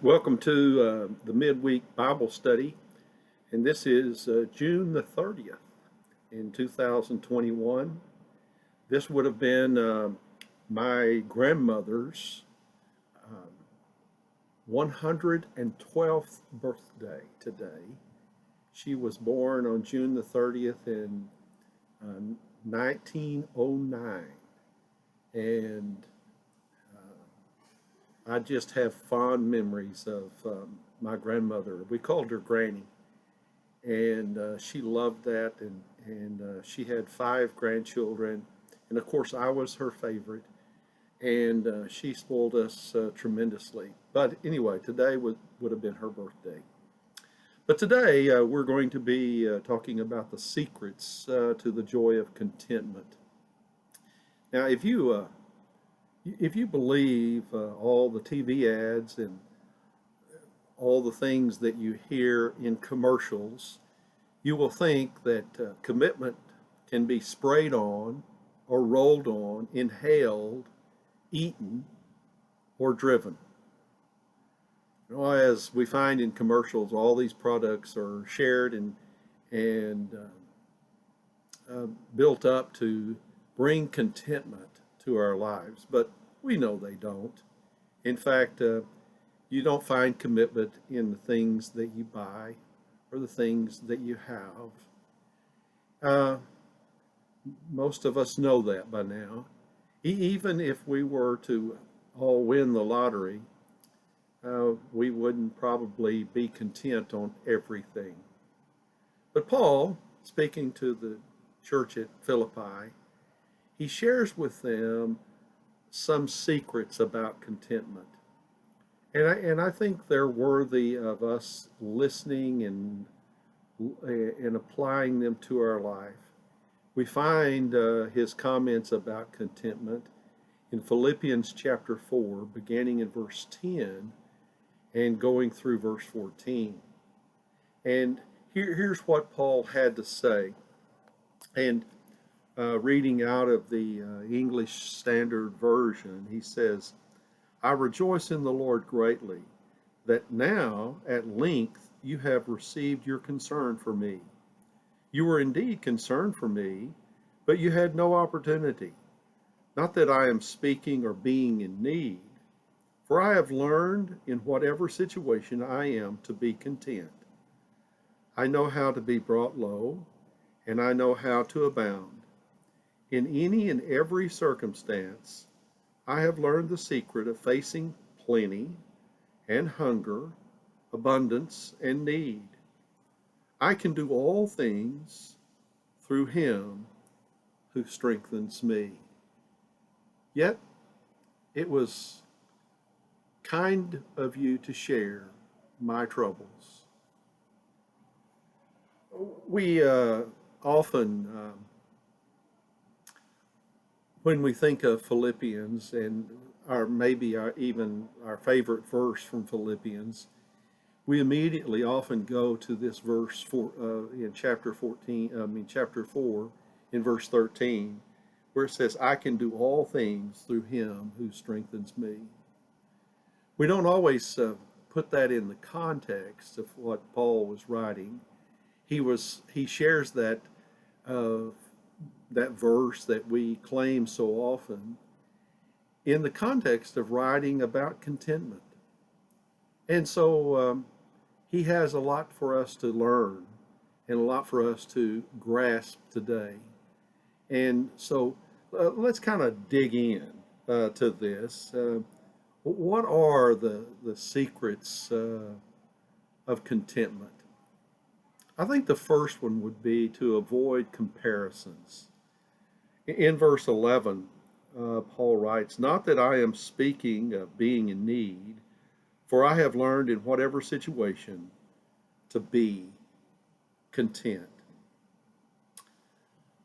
Welcome to the Midweek Bible Study, and this is June the 30th in 2021. This would have been my grandmother's 112th birthday today. She was born on June the 30th in 1909, and I just have fond memories of my grandmother. We called her Granny, and she loved that. And she had five grandchildren, and of course I was her favorite. And she spoiled us tremendously. But anyway, today would have been her birthday. But today we're going to be talking about the secrets to the joy of contentment. Now, if you believe all the TV ads and all the things that you hear in commercials, you will think that commitment can be sprayed on or rolled on, inhaled, eaten, or driven. As we find in commercials, all these products are shared and built up to bring contentment to our lives, but we know they don't. In fact, you don't find commitment in the things that you buy or the things that you have. Most of us know that by now. Even if we were to all win the lottery, we wouldn't probably be content on everything. But Paul, speaking to the church at Philippi, he shares with them some secrets about contentment. And I think they're worthy of us listening and applying them to our life. We find his comments about contentment in Philippians chapter 4, beginning in verse 10 and going through verse 14. And here's what Paul had to say. And reading out of the English Standard Version, he says, I rejoice in the Lord greatly that now at length you have received your concern for me. You were indeed concerned for me, but you had no opportunity. Not that I am speaking or being in need, for I have learned in whatever situation I am to be content. I know how to be brought low, and I know how to abound. In any and every circumstance, I have learned the secret of facing plenty and hunger, abundance and need. I can do all things through him who strengthens me. Yet, it was kind of you to share my troubles. We often when we think of Philippians and even our favorite verse from Philippians, we immediately often go to this verse in chapter 4 in verse 13, where it says, I can do all things through him who strengthens me. We don't always put that in the context of what Paul was writing. He shares that verse that we claim so often in the context of writing about contentment. And so he has a lot for us to learn and a lot for us to grasp today. And so let's kind of dig in to this. What are the secrets of contentment? I think the first one would be to avoid comparisons. In verse 11, Paul writes, Not that I am speaking of being in need, for I have learned in whatever situation to be content.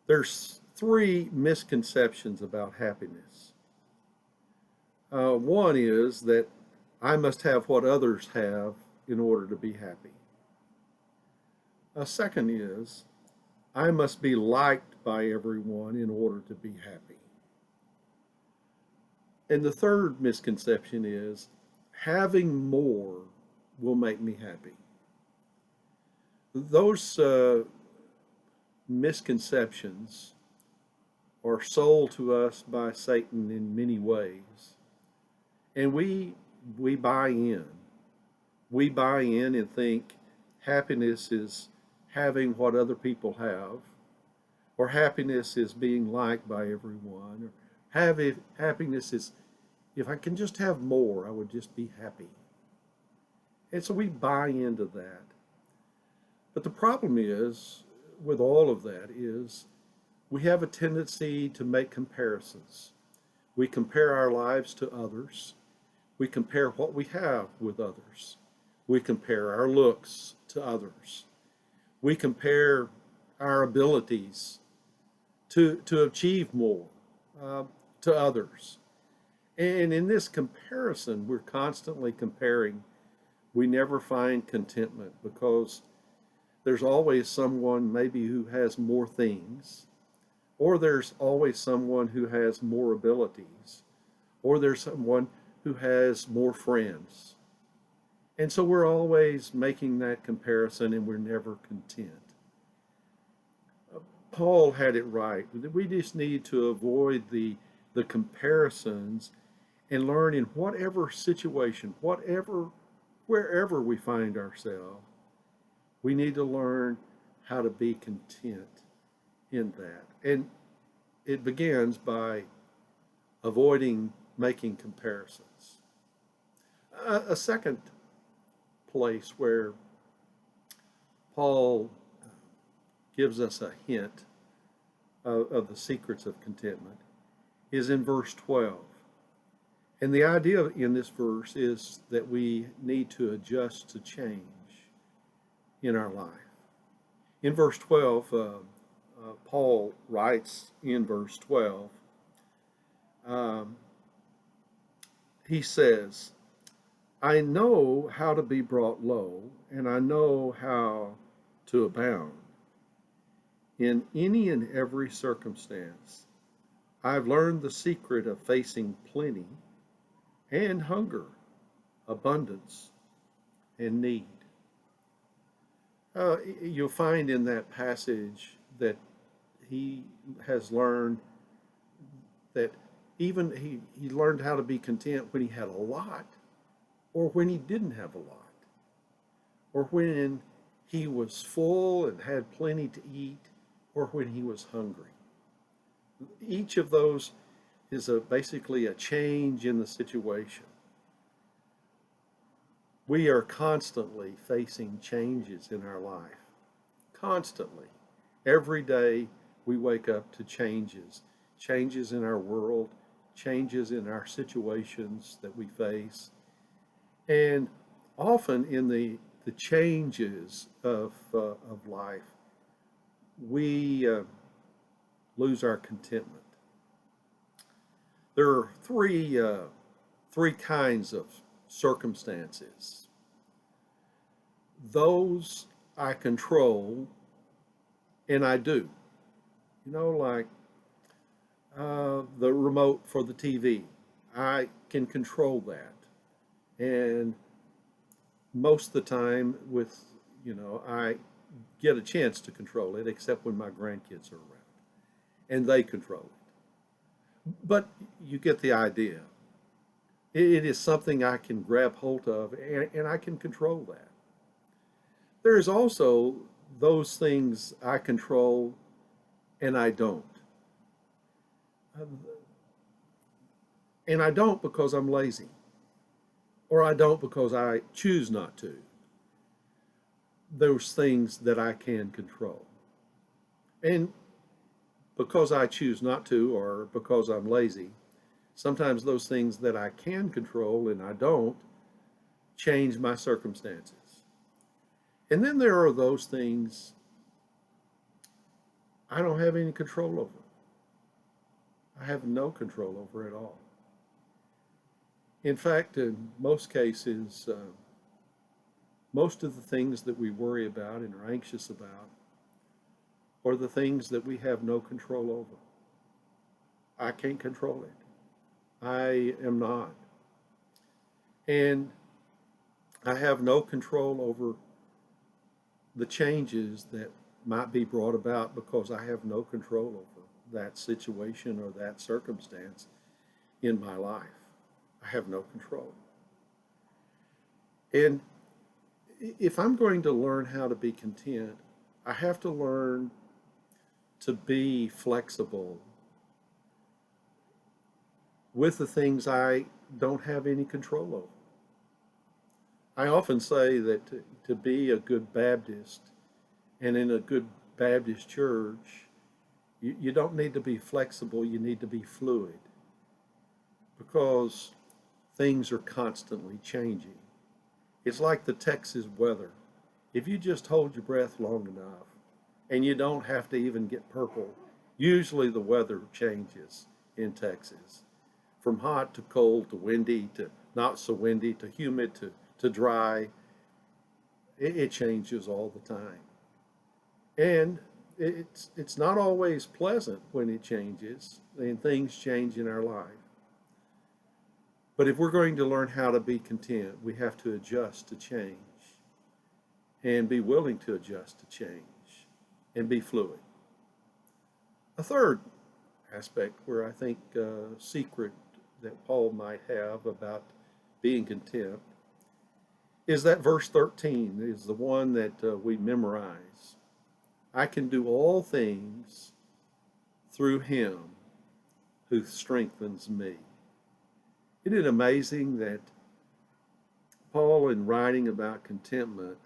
There's three misconceptions about happiness. One is that I must have what others have in order to be happy. A second is I must be liked by everyone in order to be happy. And the third misconception is having more will make me happy. Those misconceptions are sold to us by Satan in many ways, and we buy in. We buy in and think happiness is having what other people have, or happiness is being liked by everyone, or happiness is if I can just have more, I would just be happy. And so we buy into that. But the problem is with all of that is we have a tendency to make comparisons. We compare our lives to others. We compare what we have with others. We compare our looks to others. We compare our abilities to achieve more to others. And in this comparison, we're constantly comparing. We never find contentment because there's always someone maybe who has more things, or there's always someone who has more abilities, or there's someone who has more friends. And so we're always making that comparison and we're never content. Paul had it right. We just need to avoid the comparisons and learn in whatever situation, wherever we find ourselves, we need to learn how to be content in that. And it begins by avoiding making comparisons. A second place where Paul gives us a hint of the secrets of contentment is in verse 12. And the idea in this verse is that we need to adjust to change in our life. In verse 12, Paul writes in verse 12, he says, I know how to be brought low, and I know how to abound. In any and every circumstance, I've learned the secret of facing plenty and hunger, abundance and need. You'll find in that passage that he has learned that even he learned how to be content when he had a lot, or when he didn't have a lot, or when he was full and had plenty to eat, or when he was hungry. Each of those is basically a change in the situation. We are constantly facing changes in our life. Constantly. Every day we wake up to changes. Changes in our world, changes in our situations that we face. And often in the changes of life, we lose our contentment. There are three kinds of circumstances. Those I control, and I do. Like the remote for the TV. I can control that. And most of the time I get a chance to control it, except when my grandkids are around. And they control it. But you get the idea. It is something I can grab hold of, and I can control that. There is also those things I control and I don't. And I don't because I'm lazy, or I don't because I choose not to. Those things that I can control. And because I choose not to, or because I'm lazy, sometimes those things that I can control and I don't change my circumstances. And then there are those things I don't have any control over. I have no control over at all. In fact, in most cases, most of the things that we worry about and are anxious about are the things that we have no control over. I can't control it. I am not. And I have no control over the changes that might be brought about because I have no control over that situation or that circumstance in my life. I have no control. And if I'm going to learn how to be content, I have to learn to be flexible with the things I don't have any control over. I often say that to be a good Baptist and in a good Baptist church, you don't need to be flexible, you need to be fluid because things are constantly changing. It's like the Texas weather. If you just hold your breath long enough and you don't have to even get purple, usually the weather changes in Texas from hot to cold to windy to not so windy to humid to dry. It changes all the time. And it's not always pleasant when it changes and things change in our life. But if we're going to learn how to be content, we have to adjust to change and be willing to adjust to change and be fluid. A third aspect where I think secret that Paul might have about being content is that verse 13 is the one that we memorize. I can do all things through him who strengthens me. Isn't it amazing that Paul, in writing about contentment,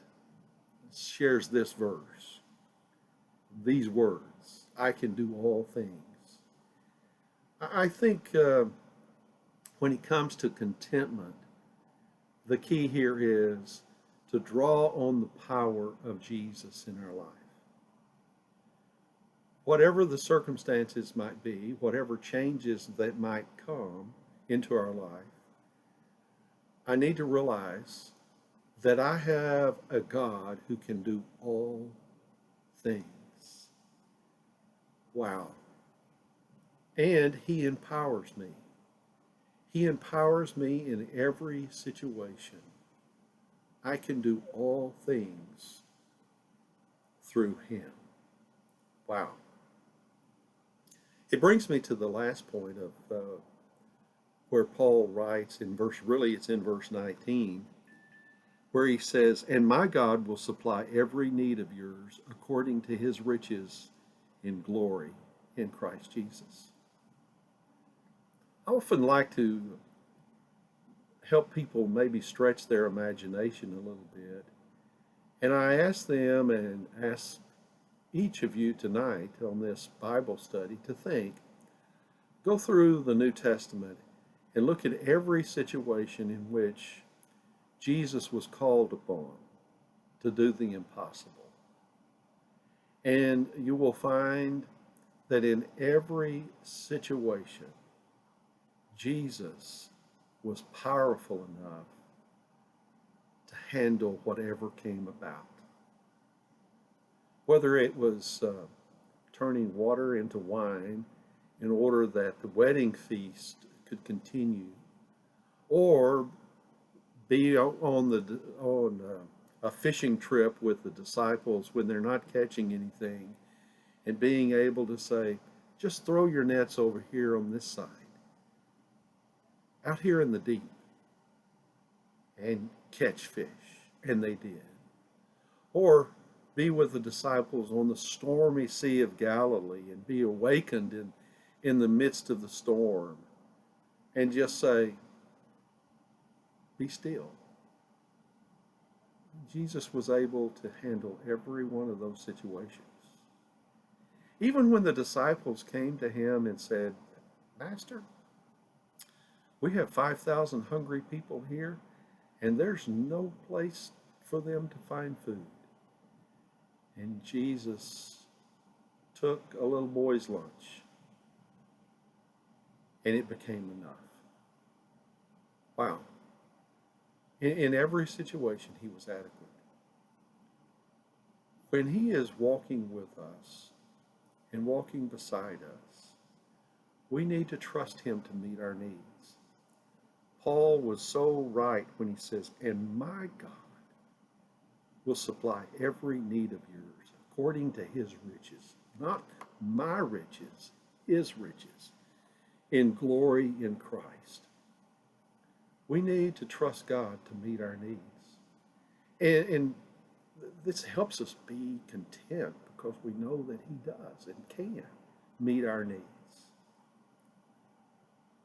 shares this verse, these words, I can do all things. I think when it comes to contentment, the key here is to draw on the power of Jesus in our life. Whatever the circumstances might be, whatever changes that might come into our life, I need to realize that I have a God who can do all things. Wow. And he empowers me. He empowers me in every situation. I can do all things through him. Wow. It brings me to the last point of where Paul writes it's in verse 19, where he says, and my God will supply every need of yours according to his riches in glory in Christ Jesus. I often like to help people maybe stretch their imagination a little bit. And I ask them and ask each of you tonight on this Bible study to think, go through the New Testament and look at every situation in which Jesus was called upon to do the impossible. And you will find that in every situation, Jesus was powerful enough to handle whatever came about. Whether it was turning water into wine in order that the wedding feast could continue, or be on a fishing trip with the disciples when they're not catching anything, and being able to say, just throw your nets over here on this side, out here in the deep, and catch fish. And they did. Or be with the disciples on the stormy Sea of Galilee and be awakened in the midst of the storm and just say, be still. Jesus was able to handle every one of those situations. Even when the disciples came to him and said, Master, we have 5,000 hungry people here, and there's no place for them to find food. And Jesus took a little boy's lunch, and it became enough. Wow. In every situation, he was adequate. When he is walking with us and walking beside us, we need to trust him to meet our needs. Paul was so right when he says, and my God will supply every need of yours according to his riches, not my riches, his riches, in glory in Christ. We need to trust God to meet our needs. And this helps us be content because we know that he does and can meet our needs.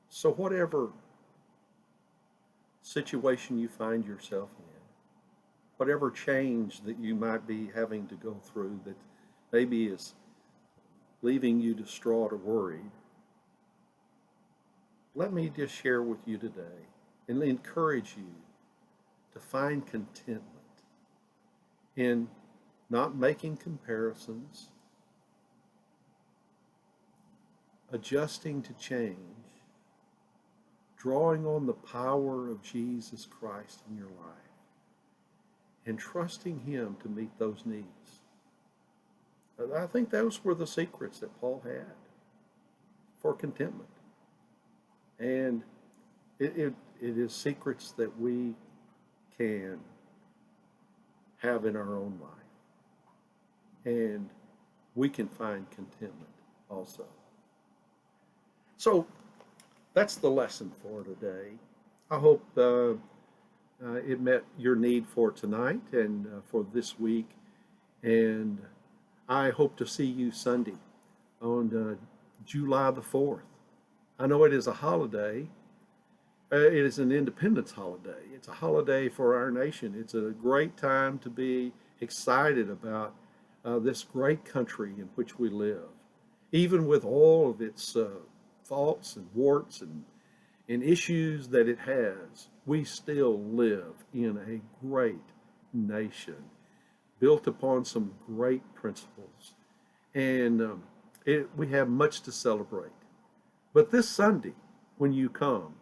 So whatever situation you find yourself in, whatever change that you might be having to go through that maybe is leaving you distraught or worried, let me just share with you today and encourage you to find contentment in not making comparisons, adjusting to change, drawing on the power of Jesus Christ in your life, and trusting him to meet those needs. I think those were the secrets that Paul had for contentment. And it is secrets that we can have in our own life. And we can find contentment also. So that's the lesson for today. I hope it met your need for tonight and for this week. And I hope to see you Sunday on July the 4th. I know it is a holiday. It is an independence holiday. It's a holiday for our nation. It's a great time to be excited about this great country in which we live. Even with all of its faults and warts and issues that it has, we still live in a great nation built upon some great principles. And we have much to celebrate. But this Sunday, when you come,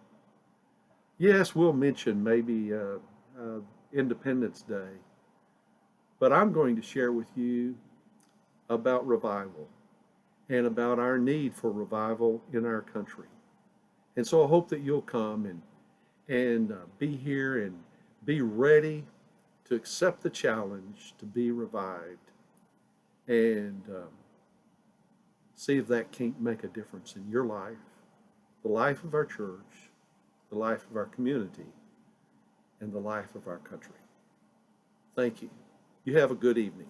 yes, we'll mention maybe Independence Day, but I'm going to share with you about revival and about our need for revival in our country. And so I hope that you'll come and be here and be ready to accept the challenge to be revived and see if that can't make a difference in your life, the life of our church, the life of our community, and the life of our country. Thank you. You have a good evening.